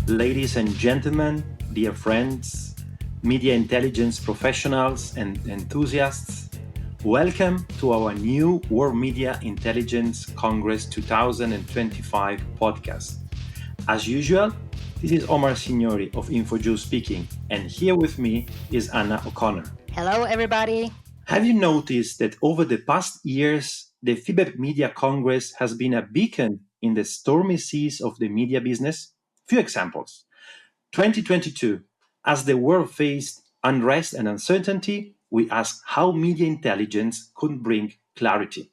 Ladies and gentlemen, dear friends, media intelligence professionals and enthusiasts, welcome to our new World Media Intelligence Congress 2025 podcast. As usual, this is Omar Signori of Infojuice speaking, and here with me is Anna O'Connor. Hello, everybody. Have you noticed that over the past years, the FIBEP Media Congress has been a beacon in the stormy seas of the media business? Few examples. 2022, as the world faced unrest and uncertainty, we asked how media intelligence could bring clarity.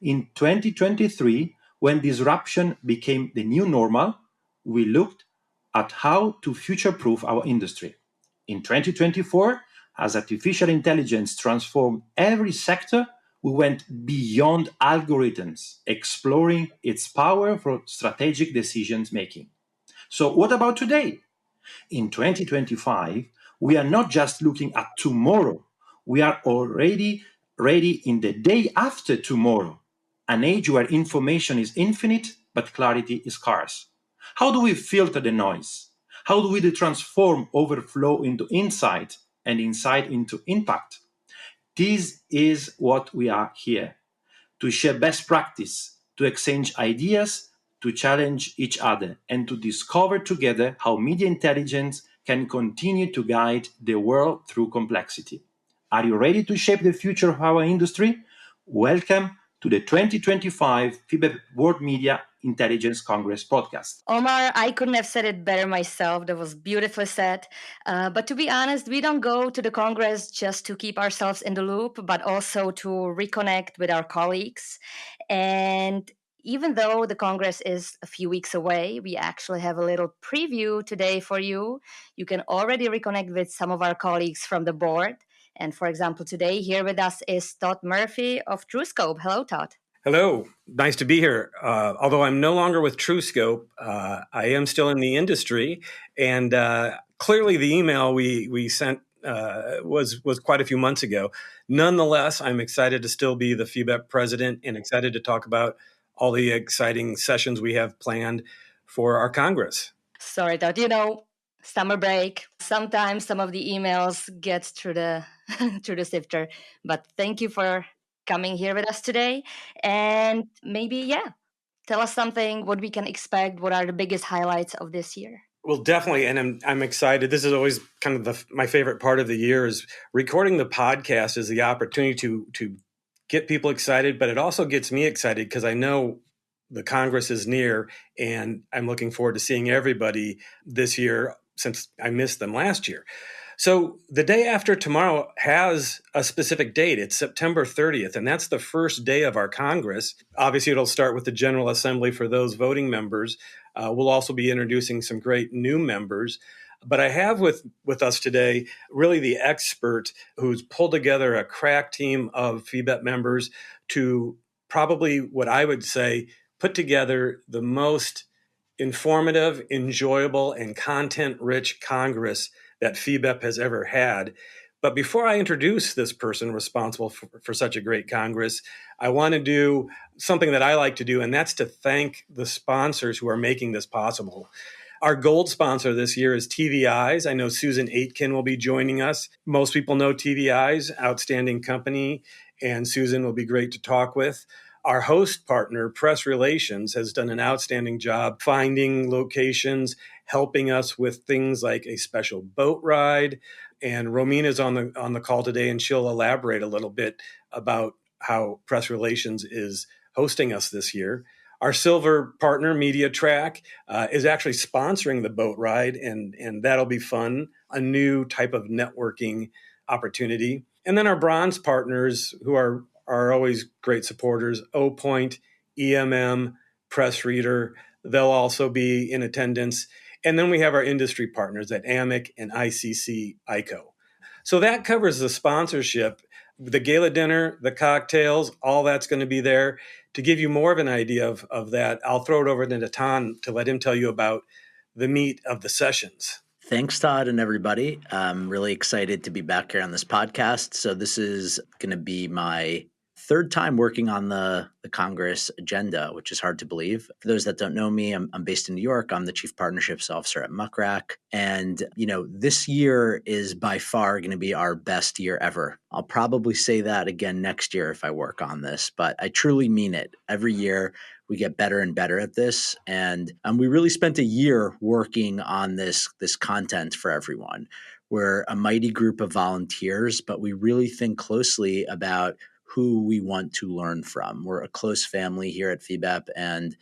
In 2023, when disruption became the new normal, we looked at how to future-proof our industry. In 2024, as artificial intelligence transformed every sector, we went beyond algorithms, exploring its power for strategic decisions making. So what about today? In 2025, we are not just looking at tomorrow, we are already ready in the day after tomorrow, an age where information is infinite but clarity is scarce. How do we filter the noise? How do we transform overflow into insight and insight into impact? This is what we are here, to share best practice, to exchange ideas, to challenge each other, and to discover together how media intelligence can continue to guide the world through complexity. Are you ready to shape the future of our industry? Welcome to the 2025 FIBEP World Media Intelligence Congress podcast. Omar, I couldn't have said it better myself. That was beautifully said. But to be honest, we don't go to the Congress just to keep ourselves in the loop, but also to reconnect with our colleagues. And even though the Congress is a few weeks away, we actually have a little preview today for you. You can already reconnect with some of our colleagues from the board. And for example, today here with us is Todd Murphy of TrueScope. Hello, Todd. Hello, nice to be here. Although I'm no longer with TrueScope, I am still in the industry, and clearly the email we sent was quite a few months ago. Nonetheless, I'm excited to still be the FIBEP president and excited to talk about all the exciting sessions we have planned for our Congress. Sorry, Todd. Summer break. Sometimes some of the emails get through the through the sifter, but thank you for coming here with us today. And maybe, tell us something, what we can expect, what are the biggest highlights of this year? Well, definitely, and I'm excited. This is always kind of my favorite part of the year is recording the podcast is the opportunity to get people excited, but it also gets me excited because I know the Congress is near, and I'm looking forward to seeing everybody this year since I missed them last year. So the day after tomorrow has a specific date. It's September 30th, and that's the first day of our Congress. Obviously, it'll start with the General Assembly for those voting members. We'll also be introducing some great new members. But I have with us today really the expert who's pulled together a crack team of FIBEP members to probably what I would say put together the most informative, enjoyable, and content-rich Congress that FIBEP has ever had. But before I introduce this person responsible for such a great Congress, I want to do something that I like to do, and that's to thank the sponsors who are making this possible. Our gold sponsor this year is TV Eyes. I know Susan Aitken will be joining us. Most people know TV Eyes, outstanding company, and Susan will be great to talk with. Our host partner, Press Relations, has done an outstanding job finding locations, helping us with things like a special boat ride. And Romina is on the call today, and she'll elaborate a little bit about how Press Relations is hosting us this year. Our silver partner, MediaTrack, is actually sponsoring the boat ride, and that'll be fun, a new type of networking opportunity. And then our bronze partners, who are always great supporters, Opoint, Press Reader, they'll also be in attendance. And then we have our industry partners at AMIC and ICC ICO. So that covers the sponsorship, the gala dinner, the cocktails, all that's going to be there. To give you more of an idea of that, I'll throw it over to Natan to let him tell you about the meat of the sessions. Thanks, Todd, and everybody. I'm really excited to be back here on this podcast. So this is going to be my third time working on the Congress agenda, which is hard to believe. For those that don't know me, I'm based in New York. I'm the Chief Partnerships Officer at MuckRack. And, this year is by far going to be our best year ever. I'll probably say that again next year if I work on this, but I truly mean it. Every year we get better and better at this. And we really spent a year working on this content for everyone. We're a mighty group of volunteers, but we really think closely about who we want to learn from. We're a close family here at FIBEP, and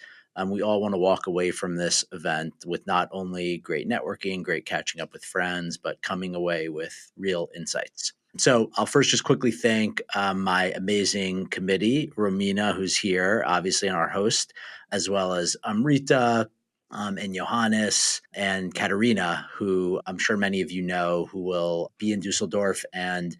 we all want to walk away from this event with not only great networking, great catching up with friends, but coming away with real insights. So I'll first just quickly thank my amazing committee, Romina, who's here, obviously, and our host, as well as Amrita, and Johannes and Katerina, who I'm sure many of you know, who will be in Düsseldorf and,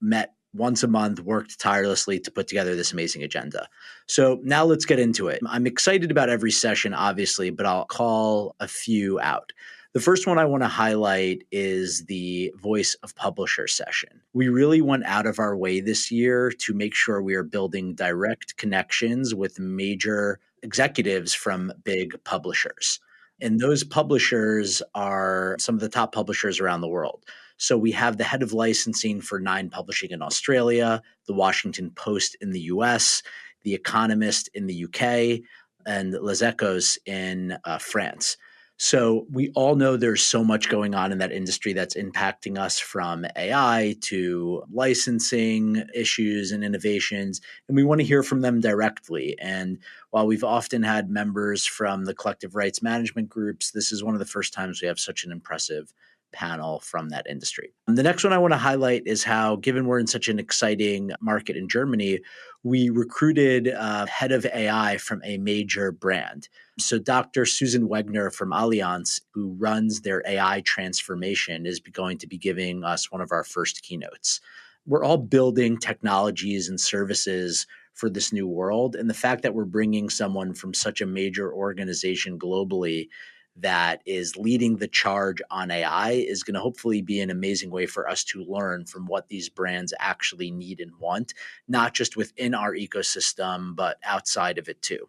met once a month, worked tirelessly to put together this amazing agenda. So now let's get into it. I'm excited about every session, obviously, but I'll call a few out. The first one I want to highlight is the Voice of Publisher session. We really went out of our way this year to make sure we are building direct connections with major executives from big publishers. And those publishers are some of the top publishers around the world. So we have the head of licensing for Nine Publishing in Australia, the Washington Post in the US, the Economist in the UK, and Les Échos in France. So we all know there's so much going on in that industry that's impacting us, from AI to licensing issues and innovations, and we want to hear from them directly. And while we've often had members from the collective rights management groups, this is one of the first times we have such an impressive panel from that industry. And the next one I want to highlight is how, given we're in such an exciting market in Germany, we recruited a head of AI from a major brand. So Dr. Susan Wegner from Allianz, who runs their AI transformation, is going to be giving us one of our first keynotes. We're all building technologies and services for this new world. And the fact that we're bringing someone from such a major organization globally that is leading the charge on AI is going to hopefully be an amazing way for us to learn from what these brands actually need and want, not just within our ecosystem, but outside of it too.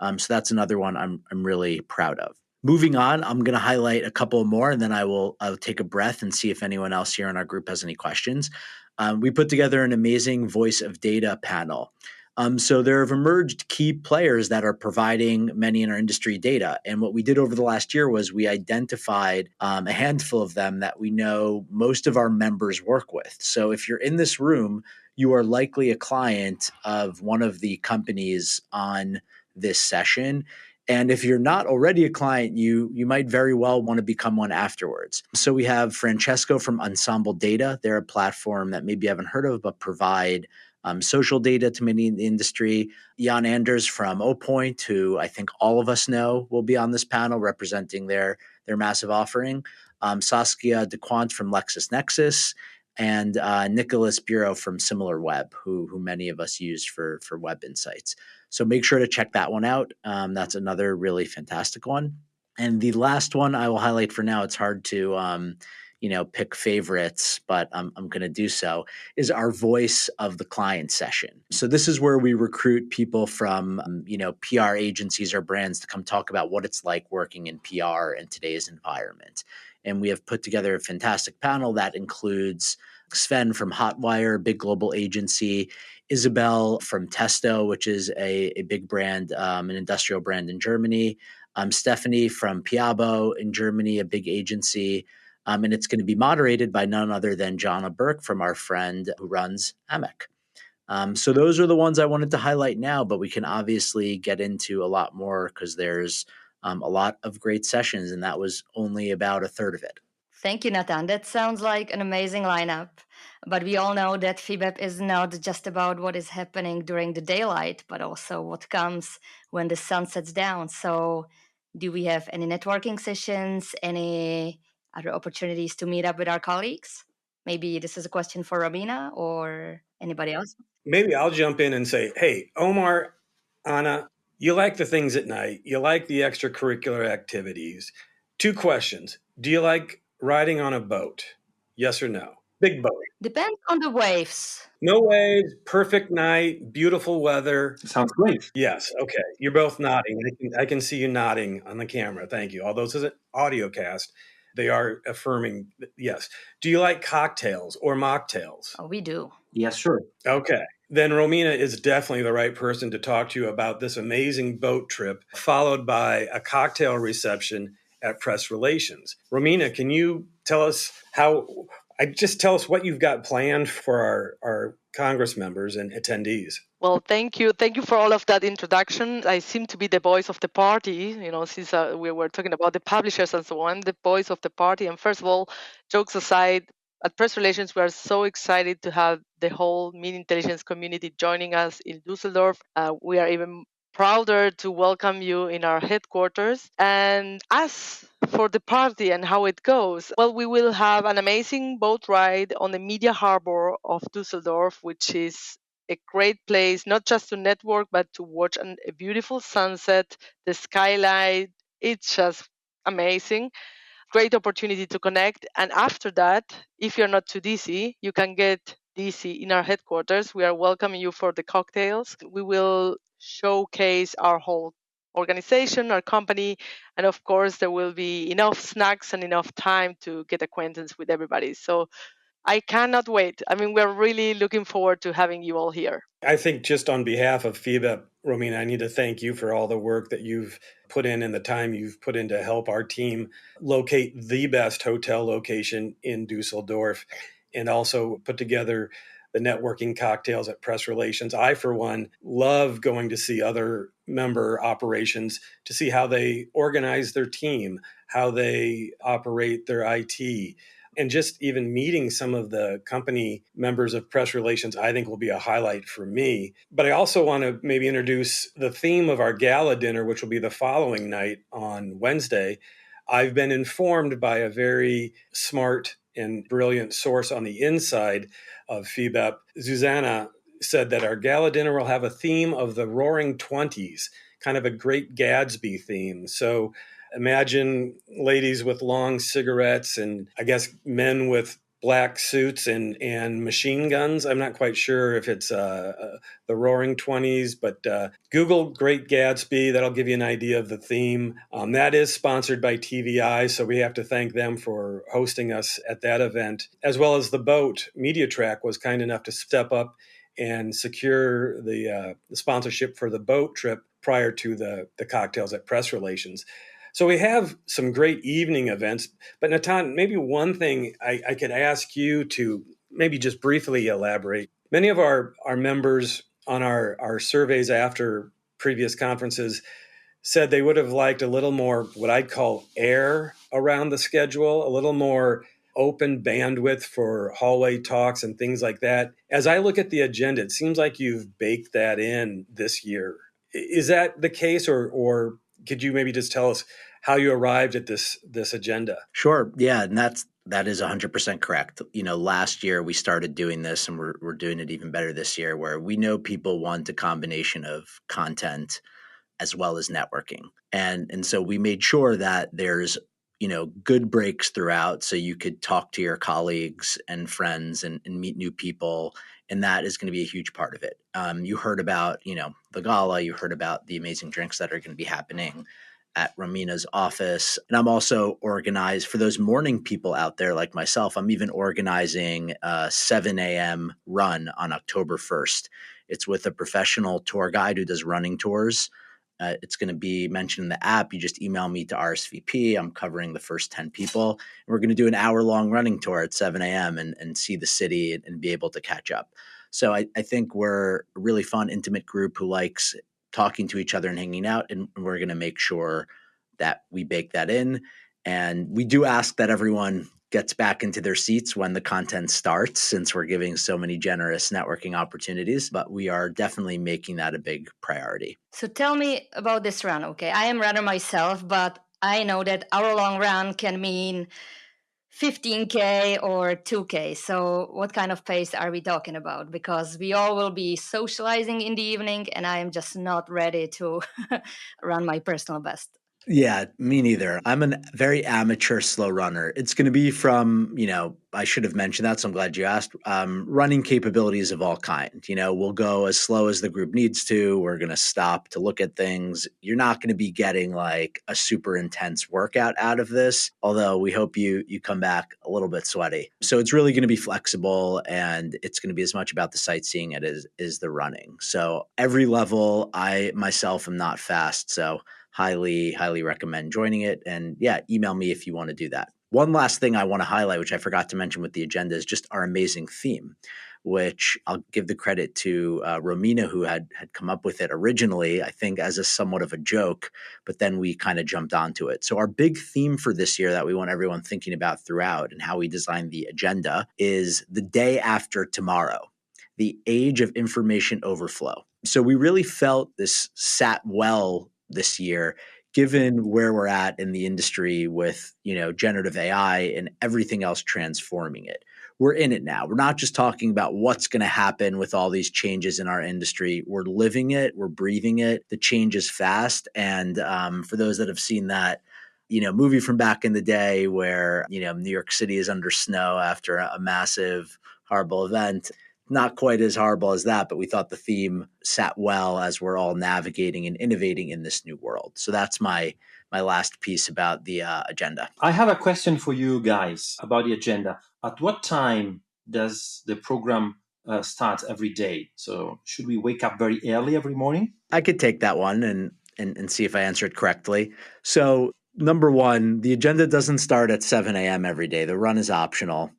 So that's another one I'm really proud of. Moving on, I'm going to highlight a couple more, and then I'll take a breath and see if anyone else here in our group has any questions. We put together an amazing Voice of Data panel. So there have emerged key players that are providing many in our industry data. And what we did over the last year was we identified a handful of them that we know most of our members work with. So if you're in this room, you are likely a client of one of the companies on this session. And if you're not already a client, you might very well want to become one afterwards. So we have Francesco from EnsembleData. They're a platform that maybe you haven't heard of, but provide social data to many in the industry. Jan Anders from Opoint, who I think all of us know will be on this panel representing their massive offering. Saskia DeQuant from LexisNexis, and Nicholas Bureau from SimilarWeb, who many of us use for web insights. So make sure to check that one out. That's another really fantastic one. And the last one I will highlight for now, it's hard to pick favorites, but I'm going to do so, is our Voice of the Client session. So this is where we recruit people from, PR agencies or brands to come talk about what it's like working in PR in today's environment. And we have put together a fantastic panel that includes Sven from Hotwire, big global agency, Isabel from Testo, which is a big brand, an industrial brand in Germany, Stephanie from Piabo in Germany, a big agency, and it's going to be moderated by none other than Jana Burke from our friend who runs AMEC. So those are the ones I wanted to highlight now, but we can obviously get into a lot more because there's a lot of great sessions, and that was only about a third of it. Thank you, Natan. That sounds like an amazing lineup. But we all know that FIBEP is not just about what is happening during the daylight, but also what comes when the sun sets down. So do we have any networking sessions, any other opportunities to meet up with our colleagues? Maybe this is a question for Romina or anybody else. Maybe I'll jump in and say, hey, Omar, Anna, you like the things at night. You like the extracurricular activities. 2 questions. Do you like riding on a boat? Yes or no? Big boat. Depends on the waves. No waves, perfect night, beautiful weather. Sounds great. Yes. Okay. You're both nodding. I can see you nodding on the camera. Thank you. Although this is an audio cast, they are affirming yes. Do you like cocktails or mocktails? Oh, we do. Yes, sure. Okay. Then Romina is definitely the right person to talk to you about this amazing boat trip, followed by a cocktail reception at Press Relations. Romina, can you tell us tell us what you've got planned for our Congress members and attendees? Well, thank you. Thank you for all of that introduction. I seem to be the voice of the party, since we were talking about the publishers and so on, the voice of the party. And first of all, jokes aside, at Press Relations, we are so excited to have the whole media intelligence community joining us in Düsseldorf. We are even prouder to welcome you in our headquarters. And as for the party and how it goes, well, we will have an amazing boat ride on the media harbor of Düsseldorf, which is a great place, not just to network, but to watch a beautiful sunset, the skyline. It's just amazing. Great opportunity to connect. And after that, if you're not too dizzy, you can get dizzy in our headquarters. We are welcoming you for the cocktails. We will showcase our whole organization, our company, and of course, there will be enough snacks and enough time to get acquaintance with everybody. So I cannot wait. I mean, we're really looking forward to having you all here. I think just on behalf of FIBEP, Romina, I need to thank you for all the work that you've put in and the time you've put in to help our team locate the best hotel location in Dusseldorf and also put together the networking cocktails at Press Relations. I, for one, love going to see other member operations to see how they organize their team, how they operate their IT. And just even meeting some of the company members of Press Relations, I think will be a highlight for me. But I also want to maybe introduce the theme of our gala dinner, which will be the following night on Wednesday. I've been informed by a very smart and brilliant source on the inside of FIBEP. Susanna said that our gala dinner will have a theme of the Roaring Twenties, kind of a Great Gatsby theme. So imagine ladies with long cigarettes and I guess men with black suits and machine guns. I'm not quite sure if it's the Roaring Twenties, but Google Great Gatsby. That'll give you an idea of the theme. That is sponsored by TVI, so we have to thank them for hosting us at that event, as well as the boat. MediaTrack was kind enough to step up and secure the sponsorship for the boat trip prior to the cocktails at Press Relations. So we have some great evening events, but Natan, maybe one thing I could ask you to maybe just briefly elaborate. Many of our members on our surveys after previous conferences said they would have liked a little more what I'd call air around the schedule, a little more open bandwidth for hallway talks and things like that. As I look at the agenda, it seems like you've baked that in this year. Is that the case, or could you maybe just tell us how you arrived at this agenda? Sure. Yeah, and that is 100% correct. Last year we started doing this, and we're doing it even better this year, where we know people want a combination of content as well as networking, and so we made sure that there's good breaks throughout, so you could talk to your colleagues and friends and meet new people. And that is going to be a huge part of it. You heard about, the gala, you heard about the amazing drinks that are going to be happening at Romina's office. And I'm also organized for those morning people out there like myself. I'm even organizing a 7 a.m. run on October 1st. It's with a professional tour guide who does running tours. It's going to be mentioned in the app. You just email me to RSVP. I'm covering the first 10 people. And we're going to do an hour-long running tour at 7 a.m. and see the city and be able to catch up. So I think we're a really fun, intimate group who likes talking to each other and hanging out. And we're going to make sure that we bake that in. And we do ask that everyone gets back into their seats when the content starts, since we're giving so many generous networking opportunities, but we are definitely making that a big priority. So tell me about this run, okay? I am a runner myself, but I know that hour-long run can mean 15K or 2K. So what kind of pace are we talking about? Because we all will be socializing in the evening, and I am just not ready to run my personal best. Yeah, me neither. I'm a very amateur slow runner. It's going to be from, I should have mentioned that, so I'm glad you asked, running capabilities of all kind. We'll go as slow as the group needs to. We're going to stop to look at things. You're not going to be getting like a super intense workout out of this, although we hope you come back a little bit sweaty. So it's really going to be flexible, and it's going to be as much about the sightseeing as is the running. So every level, I myself am not fast, so highly recommend joining it. And yeah, email me if you want to do that. One last thing I want to highlight, which I forgot to mention with the agenda, is just our amazing theme, which I'll give the credit to Romina, who had come up with it originally, I think as a somewhat of a joke, but then we kind of jumped onto it. So our big theme for this year that we want everyone thinking about throughout and how we designed the agenda is the day after tomorrow, the age of information overflow. So we really felt this sat well this year, given where we're at in the industry with, generative AI and everything else transforming it. We're in it now. We're not just talking about what's going to happen with all these changes in our industry. We're living it. We're breathing it. The change is fast. And for those that have seen that, movie from back in the day where, New York City is under snow after a massive, horrible event, not quite as horrible as that, but we thought the theme sat well as we're all navigating and innovating in this new world. So that's my last piece about the agenda. I have a question for you guys about the agenda. At what time does the program start every day? So should we wake up very early every morning? I could take that one and see if I answer it correctly. So number one, the agenda doesn't start at 7 a.m. every day. The run is optional.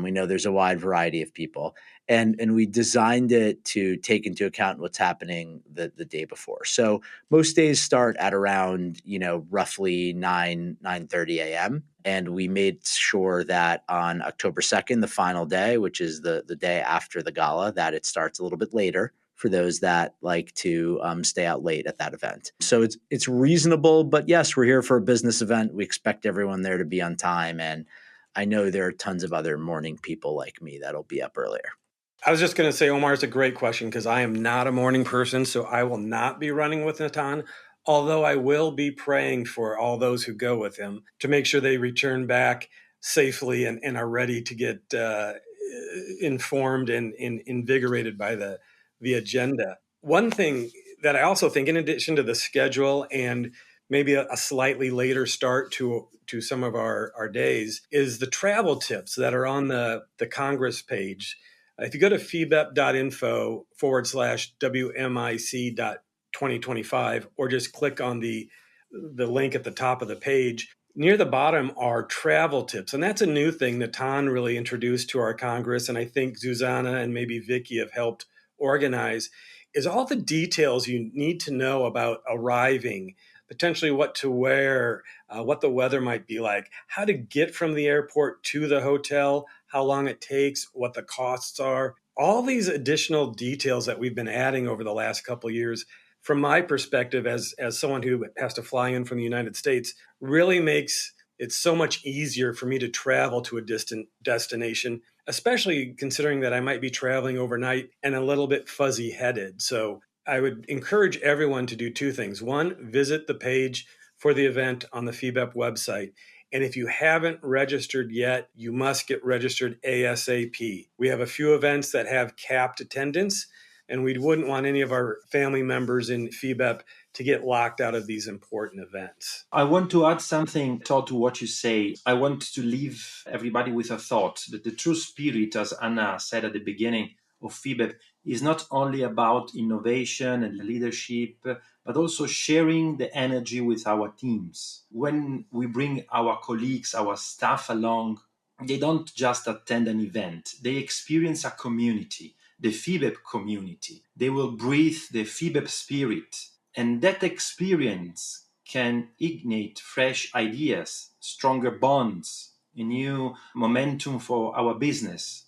We know there's a wide variety of people. And we designed it to take into account what's happening the day before. So most days start at around, roughly 9:30 a.m. And we made sure that on October 2nd, the final day, which is the day after the gala, that it starts a little bit later for those that like to stay out late at that event. So it's reasonable, but yes, we're here for a business event. We expect everyone there to be on time. And I know there are tons of other morning people like me that'll be up earlier. I was just going to say, Omar, it's a great question because I am not a morning person, so I will not be running with Natan, although I will be praying for all those who go with him to make sure they return back safely and are ready to get informed and invigorated by the agenda. One thing that I also think, in addition to the schedule and maybe a slightly later start to some of our days, is the travel tips that are on the Congress page. If you go to FIBEP.info/WMIC'25 or just click on the link at the top of the page, near the bottom are travel tips. And that's a new thing Natan really introduced to our Congress. And I think Zuzana and maybe Vicky have helped organize, is all the details you need to know about arriving, potentially what to wear, what the weather might be like, how to get from the airport to the hotel, how long it takes, what the costs are. All these additional details that we've been adding over the last couple of years, from my perspective as someone who has to fly in from the United States, really makes it so much easier for me to travel to a distant destination, especially considering that I might be traveling overnight and a little bit fuzzy-headed. So I would encourage everyone to do two things. One, visit the page for the event on the FIBEP website. And if you haven't registered yet, you must get registered ASAP. We have a few events that have capped attendance, and we wouldn't want any of our family members in FIBEP to get locked out of these important events. I want to add something, Todd, to what you say. I want to leave everybody with a thought that the true spirit, as Anna said at the beginning of FIBEP, is not only about innovation and leadership, but also sharing the energy with our teams. When we bring our colleagues, our staff along, they don't just attend an event, they experience a community, the FIBEP community. They will breathe the FIBEP spirit. And that experience can ignite fresh ideas, stronger bonds, a new momentum for our business.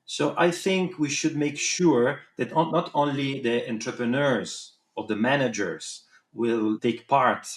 So I think we should make sure that not only the entrepreneurs or the managers will take part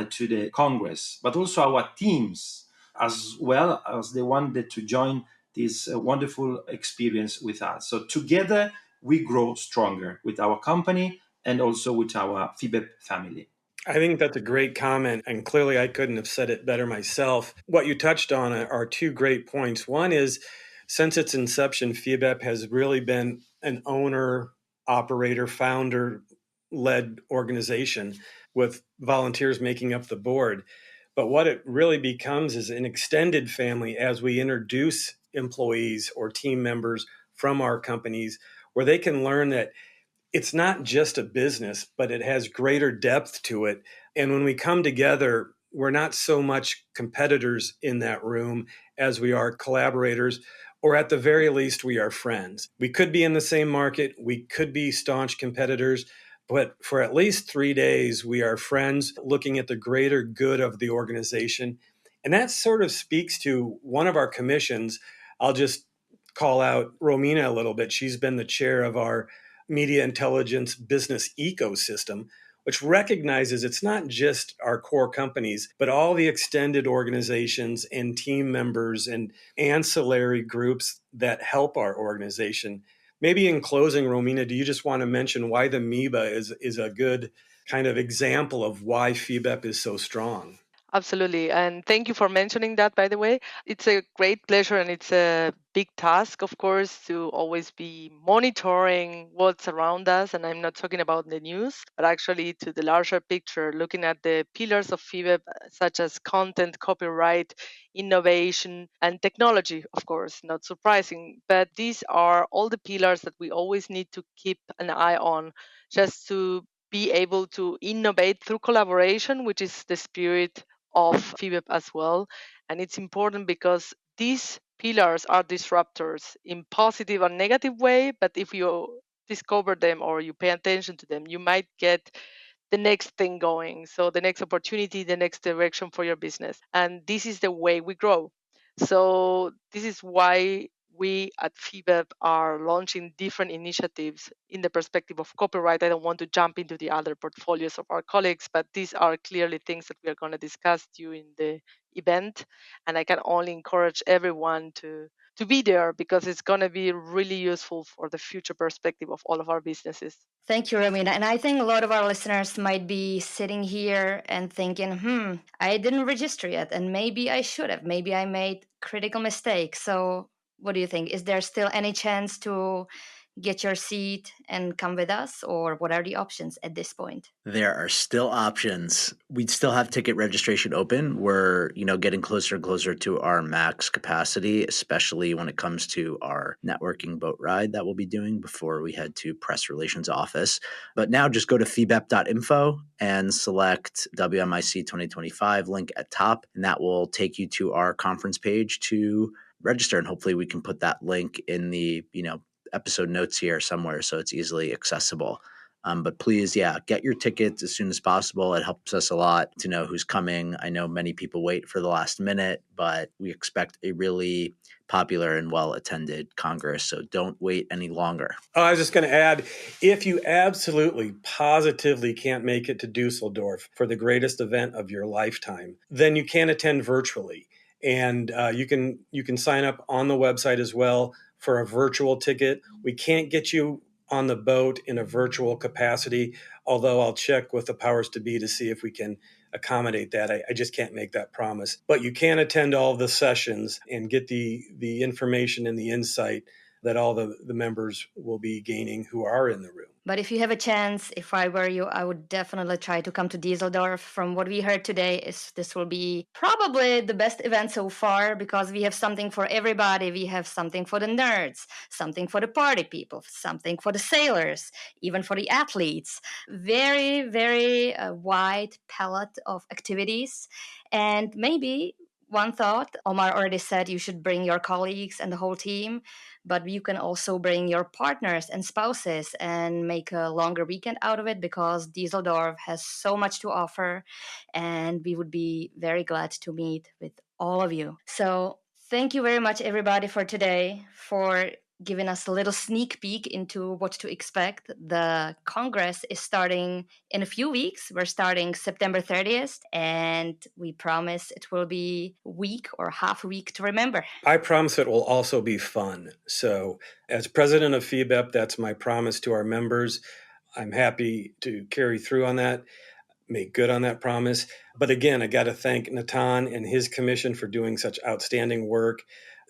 to the Congress, but also our teams, as well as they wanted to join this wonderful experience with us. So together we grow stronger with our company and also with our FIBEP family. I think that's a great comment, and clearly I couldn't have said it better myself. What you touched on are two great points. One is, since its inception, FIBEP has really been an owner, operator, founder-led organization with volunteers making up the board. But what it really becomes is an extended family as we introduce employees or team members from our companies, where they can learn that it's not just a business, but it has greater depth to it. And when we come together, we're not so much competitors in that room as we are collaborators, or at the very least, we are friends. We could be in the same market, we could be staunch competitors, but for at least 3 days, we are friends looking at the greater good of the organization. And that sort of speaks to one of our commissions. I'll just call out Romina a little bit. She's been the chair of our media intelligence business ecosystem, which recognizes it's not just our core companies, but all the extended organizations and team members and ancillary groups that help our organization. Maybe in closing, Romina, do you just want to mention why the MIBE is a good kind of example of why FIBEP is so strong? Absolutely. And thank you for mentioning that, by the way. It's a great pleasure and it's a big task, of course, to always be monitoring what's around us. And I'm not talking about the news, but actually to the larger picture, looking at the pillars of FIBEP, such as content, copyright, innovation, and technology, of course, not surprising. But these are all the pillars that we always need to keep an eye on just to be able to innovate through collaboration, which is the spirit of FIBEP as well. And it's important because these pillars are disruptors in positive or negative way, but if you discover them or you pay attention to them, you might get the next thing going. So the next opportunity, the next direction for your business. And this is the way we grow. So this is why we at FIBEP are launching different initiatives in the perspective of copyright. I don't want to jump into the other portfolios of our colleagues, but these are clearly things that we are going to discuss during the event. And I can only encourage everyone to be there because it's going to be really useful for the future perspective of all of our businesses. Thank you, Romina. And I think a lot of our listeners might be sitting here and thinking, I didn't register yet, and maybe I should have. Maybe I made critical mistakes. So what do you think? Is there still any chance to get your seat and come with us, or what are the options at this point? There are still options. We'd still have ticket registration open. We're, getting closer and closer to our max capacity, especially when it comes to our networking boat ride that we'll be doing before we head to press relations office. But now just go to FIBEP.info and select WMIC 2025 link at top, and that will take you to our conference page to register. And hopefully we can put that link in the, episode notes here somewhere so it's easily accessible. But please, get your tickets as soon as possible. It helps us a lot to know who's coming. I know many people wait for the last minute, but we expect a really popular and well-attended Congress, so don't wait any longer. I was just going to add, if you absolutely, positively can't make it to Düsseldorf for the greatest event of your lifetime, then you can attend virtually. And you can sign up on the website as well for a virtual ticket. We can't get you on the boat in a virtual capacity, although I'll check with the powers to be to see if we can accommodate that. I just can't make that promise. But you can attend all of the sessions and get the information and the insight that all the members will be gaining who are in the room. But if you have a chance, if I were you, I would definitely try to come to Düsseldorf. From what we heard today, this will be probably the best event so far because we have something for everybody. We have something for the nerds, something for the party people, something for the sailors, even for the athletes. Very, very wide palette of activities. And maybe one thought, Omar already said you should bring your colleagues and the whole team, but you can also bring your partners and spouses and make a longer weekend out of it because Düsseldorf has so much to offer and we would be very glad to meet with all of you. So thank you very much, everybody, for today, for giving us a little sneak peek into what to expect. The Congress is starting in a few weeks. We're starting September 30th, and we promise it will be a week or half a week to remember. I promise it will also be fun. So as president of FIBEP, that's my promise to our members. I'm happy to carry through on that. make good on that promise. But again, I got to thank Natan and his commission for doing such outstanding work.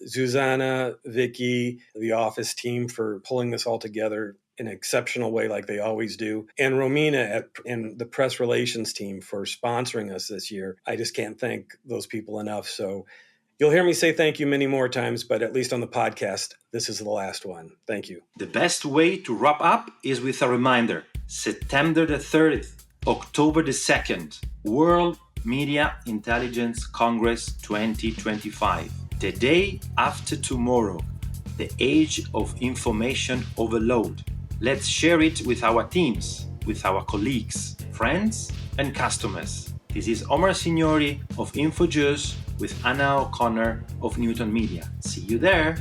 Susanna, Vicky, the office team for pulling this all together in an exceptional way like they always do. And Romina and the press relations team for sponsoring us this year. I just can't thank those people enough. So you'll hear me say thank you many more times, but at least on the podcast, this is the last one. Thank you. The best way to wrap up is with a reminder. September the 30th, October the 2nd, World Media Intelligence Congress 2025. The day after tomorrow, the age of information overload. Let's share it with our teams, with our colleagues, friends, and customers. This is Omar Signori of Infojuice with Anna O'Connor of Newton Media. See you there.